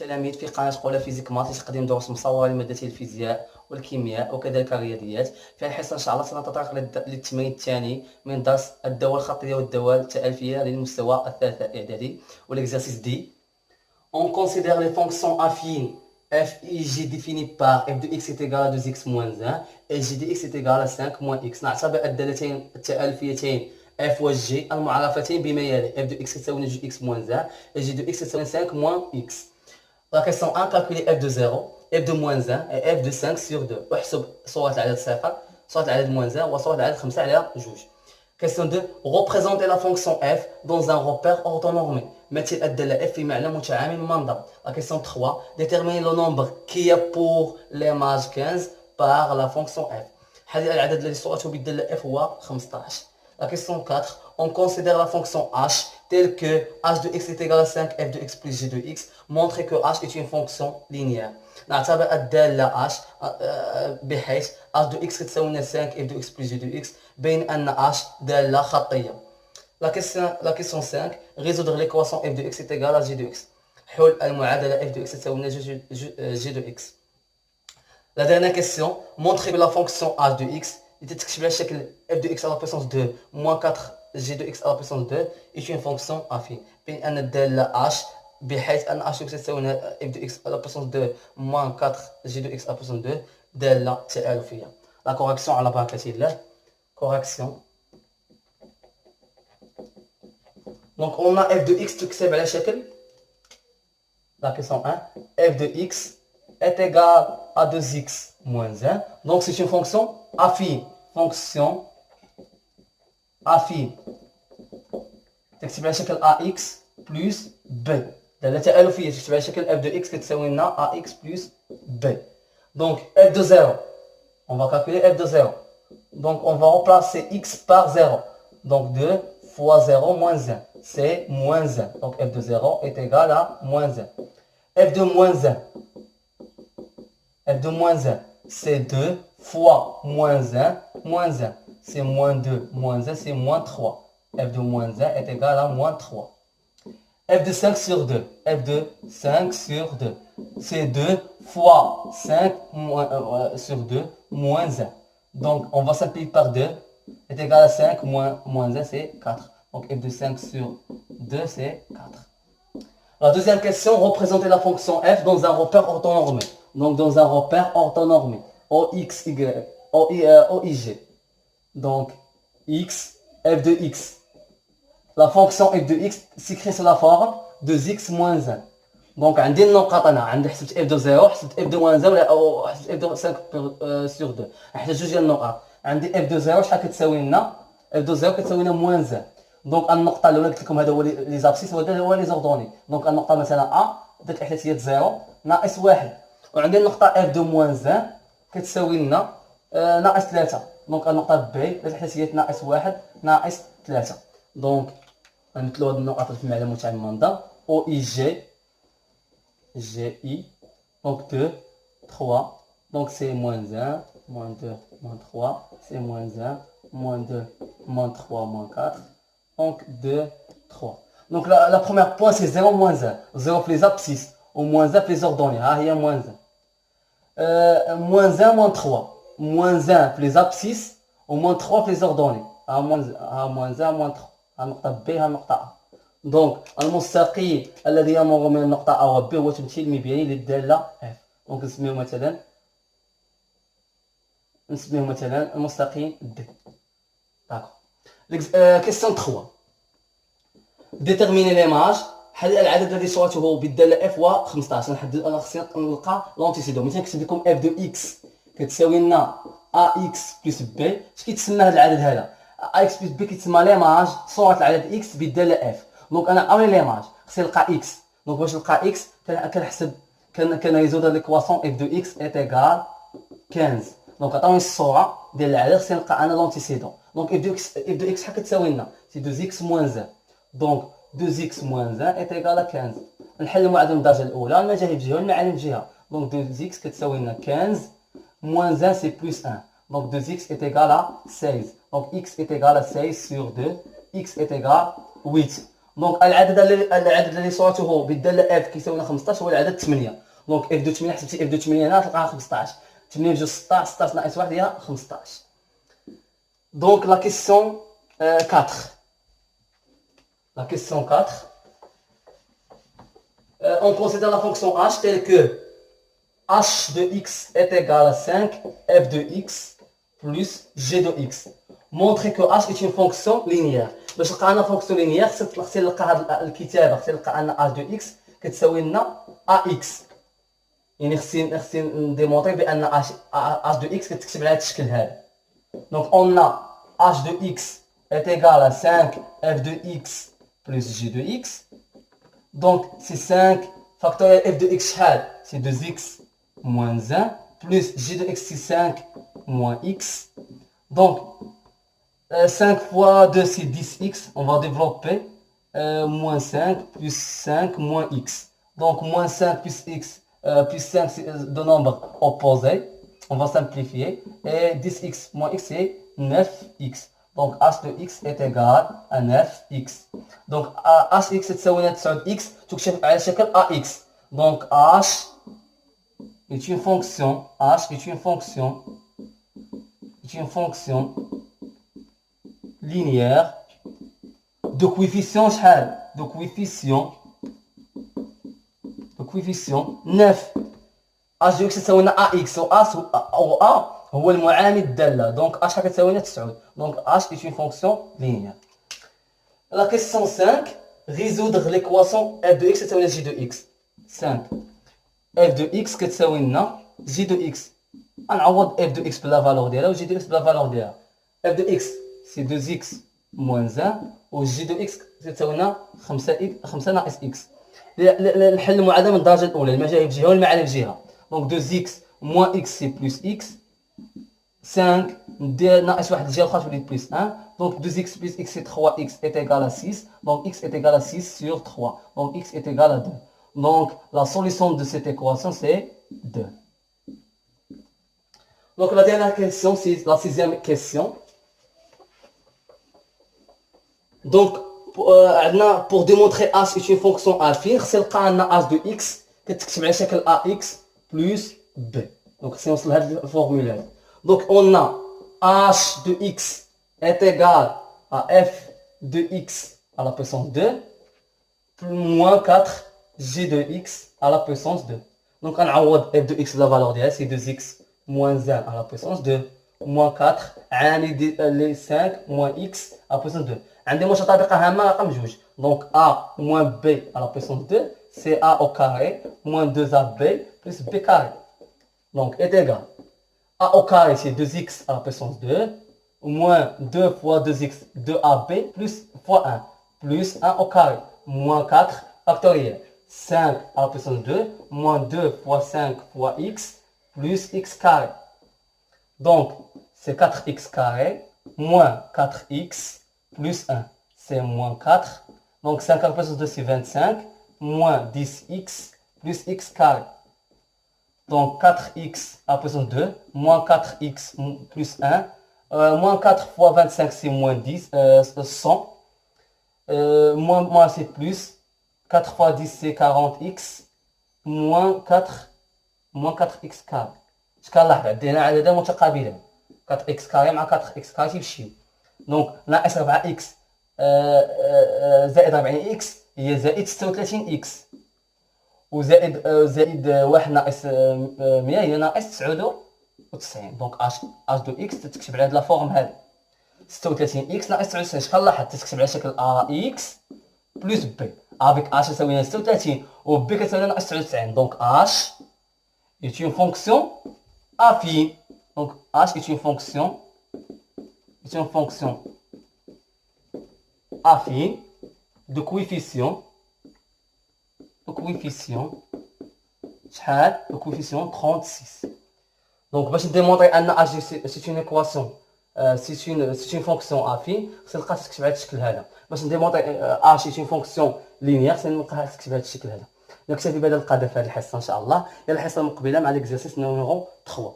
التلاميذ في قناة قولا فيزيك ماتي تقديم دروس مصورة لمادتي الفيزياء والكيمياء وكذلك الرياضيات. في الحصة إن شاء الله سنتطرق للتمرين الثاني من درس الدول الخطية والدول التألفية للمستوى الثالث إعدادي والإكزرسيس دي. On considère les fonctions affines f et g définies par f de x est égal à 2x moins 1 et g de x est égal à 5 moins x. نعتبر الدالتين التألفيتين f و g المعرفتين بما يلي f de x تساوي g x moins 1 et g de x تساوي 5 moins x. La question 1, calculer f de 0, f de moins 1 et f de 5 sur 2. واحسب صورة العدد 0 صورة العدد moins 1 وصورة العدد 5 على 2. Question 2, représenter la fonction f dans un repère orthonormé. مثل الدالة f في معنى متعامل منضبط. La question 3, déterminer le nombre qu'il y a pour l'image 15 par la fonction f. حدد العدد الذي صورته بالدالة f هو 15. La question 4, on considère la fonction h telle que h de x est égal à 5 f de x plus g de x. Montrer que h est une fonction linéaire. نعتبر الدالة h بحيث h de x تساوي 5 f de x plus g de x بين أن h دالة خطية. La question 5, résoudre l'équation f de x est égal à g de x. حل المعادلة f de x تساوي g de x. La dernière question, montrer que la fonction h de x تكتب على شكل f de x à la puissance 2 moins 4 g de x à la puissance 2 est une fonction affine. بين أن الدالة h بحيث أن h de x تساوي f de x à la puissance 2 moins 4 g de x à la puissance 2 دالة تألفية. La correction على بركة الله. Correction. Donc on a f de x تكتب على شكل. La question 1, f de x est égal à 2x moins 1. Donc c'est une fonction affine. Fonction affine. تكتب على شكل ax plus b. دالة تألفية تكتب على شكل f de x كتساوي لنا ax plus b. Donc f de 0. On va calculer f de 0. Donc on va remplacer x par 0. Donc 2 fois 0 moins 1. C'est moins 1. Donc f de 0 est égal à moins 1. f de moins 1. f de moins 1. C'est 2 fois moins 1. Moins 1. C'est moins 2. Moins 1, c'est moins 3. f de moins 1 est égal à moins 3. f de 5 sur 2. f de 5 sur 2. C'est 2 fois 5 sur 2 moins 1. Donc, on va simplifier par 2. Est égal à 5 moins 1, c'est 4. Donc, f de 5 sur 2, c'est 4. La deuxième question, représenter la fonction f dans un repère orthonormé. Donc, dans un repère orthonormé. OX, Y, OIG. Donc, x, f de x. La fonction f de x s'écrit sous la forme de x moins 1. Donc عندي النقط انا عندي حسبت f de 0 حسبت f de moins 1 ولا حسبت f de 5 sur 2. حتى جوج ديال النقط. عندي f de 0 شحال كتساوي لنا؟ f de 0 كتساوي لنا moins 1. دونك النقطه الاولى قلت لكم هذا هو لي زابسيس وهذا هو لي زوردوني. دونك النقطه مثلا a ذات الاحداثيات 0 ناقص 1. وعندي النقطه f de moins 1 كتساوي لنا ناقص 3. دونك النقطه b ذات الاحداثيات ناقص 1 ناقص 3. دونك غنمثلوا هاد النقط في المعلم متعامل منظم او اي جي جي اي دونك 2 3 دونك سي moins 1 moins 2 moins 3 c'est moins 1 moins 2 moins 3 moins 4 donc 2 3. Donc la première point c'est 0 moins 1. 0 في les abscisses ou moins 1 في les ordonnées. ها هي moins 1 moins 1 moins 3 moins 1 في les abscisses ou moins 3 في les ordonnées. ها moins 1 moins 3. النقطة B ها النقطة A. دونك المستقيم الذي يمر من النقطة A و B هو تمثيل مبيني للدالة F. دونك نسميه مثلا المستقيم D. داكور. كيستيون 3. ديتيرميني ليماج. حدد العدد الذي صورته بالدالة F هو 15. انا خصني نلقى لونتيسيدو. مثلا كتب لكم F de X كتساوي لنا AX plus B. اش كيتسمى هذا العدد هذا؟ اكس بلس بي كيتسمى ليماج صورة العدد اكس بالدالة اف. دونك انا اولي ليماج خصني نلقى اكس. دونك باش نلقى اكس كنحسب كنريزودر ليكواسيون اف دو اكس ايت ايكال 15. دونك عطاوني الصورة ديال العدد خصني نلقى انا لونتيسيدون. دونك اف دو اكس شحال كتساوي لنا؟ سي 2 اكس موان 1. دونك 2 اكس موان 1 ايت ايكال 15. نحل المعادلة من الدرجة الأولى المجاهيل بجهة والمعالم بجهة. دونك 2 اكس كتساوي لنا 15 موان 1 سي بلس 1. Donc 2x est égal à 16. Donc x est égal à 16 sur 2. X est égal à 8. دونك العدد الذي صورته بالداله اف كيساوي 15 هو العدد 8. دونك اف دو 8 حسبتي اف دو 8 هنا تلقاها 15. 8 بجوج 16 16 ناقص 1 هي 15. دونك لا كيسيون 4. La question 4. On considère la fonction h telle que h de x est égal à 5 f de x plus g de x. Montrer que h est une fonction linéaire. باش نلقى عندنا fonction linéaire خصنا نلقى هذا الكتابه، خصنا نلقى عندنا h de x كتساوي لنا ax. يعني خصني نديمونطري بان h de x كتكتب على هذا الشكل هذا. Donc on a h de x est égal à 5 f de x plus g de x. Donc c'est 5 factoriel f de x شحال c'est 2x moins 1 plus g de x c'est 5 moins x. Donc 5 fois 2 c'est 10x, on va développer moins 5 plus 5 moins x. Donc moins 5 plus x plus 5 c'est de nombres opposés, on va simplifier, et 10x moins x c'est 9x. Donc h de x est égal à 9x. Donc hx تساوي 9x تكتب على شكل ax. Donc h est une fonction linéaire de coefficient شحال de coefficient 9. h de x تساوي لنا ax و a هو المعامل الدالة. Donc h كتساوي لنا 9. Donc h est une fonction linéaire. La question 5. Résoudre l'équation f de x تساوي لنا g de x. 5 f de x كتساوي لنا g de x. غنعوض f de x بلا فالور ديالها و g de x بلا فالور ديالها. f de x c'est 2x moins 1 و g de x كتساوي لنا 5 ناقص x. نحل المعادلة من الدرجة الأولى، المجاهيل بجهة والمعالم بجهة. Donc 2x moins x c'est plus x. 5 ندير ناقص واحد الجهة الأخرى تولي بلس 1. Donc 2x plus x c'est 3x est égal à 6. Donc x est égal à 6 sur 3. Donc x est égal à 2. Donc la solution de cette équation c'est 2. Donc la dernière question c'est la 6e question. Donc pour démontrer h est une fonction affine خصنا نلقى عندنا h de x كتكتب على شكل ax plus b. Donc خصنا نوصل لهاد الفورمولا هادي. Donc on a h de x est égal à f de x à la puissance 2 plus moins 4 g de x à la puissance 2. Donc on a f de x la valeur d'elle c'est 2x moins 1 à la puissance 2 moins 4 عامل les 5 moins x à la puissance 2. عندي متطابقة هامة رقم جوج. Donc a moins b à la puissance 2 c'est a au carré moins 2ab plus b carré. Donc est égal a au carré c'est 2x à la puissance 2 moins 2 fois 2x 2ab plus fois 1 plus 1 au carré moins 4 factoriel 5 à la puissance 2 moins 2 fois 5 fois x plus x carré. Donc c'est 4x carré moins 4x plus 1 c'est moins 4. Donc 5 à la puissance 2 c'est 25 moins 10x plus x carré. Donc 4x à la puissance 2, moins 4x plus 1, moins 4 fois 25 c'est moins 10, 100, moins c'est plus, 4 fois 10 c'est 40x, moins 4x carré. شكال لاحظ عندنا عددا متقابلين 4x كاري مع 4x كاري تيمشيو. دونك ناقص 4x زائد 40x هي زائد 36x وزائد 1 ناقص 100 هي ناقص 99. دونك اش دو اكس تكتب على هاد لا فورم هادي 36x ناقص 99. شحال لاحظ تكتب على شكل ax بلس b افيك h يساوي لنا 36 و b كتساوي لنا ناقص 99. دونك h est une fonction affine. Donc h est une fonction affine de coefficient شحال le coefficient 36. Donc باش نديمونطري ان h c'est une équation c'est une fonction affine خصني نلقى تكتب بهذا الشكل هذا. باش نديمونطري h c'est une fonction linéaire خصني نلقاها تكتب بهذا الشكل هذا. نكتفي بهذا القدر في هذه الحصه ان شاء الله. الى الحصه المقبله مع ليكزرسيس نيميرو 3.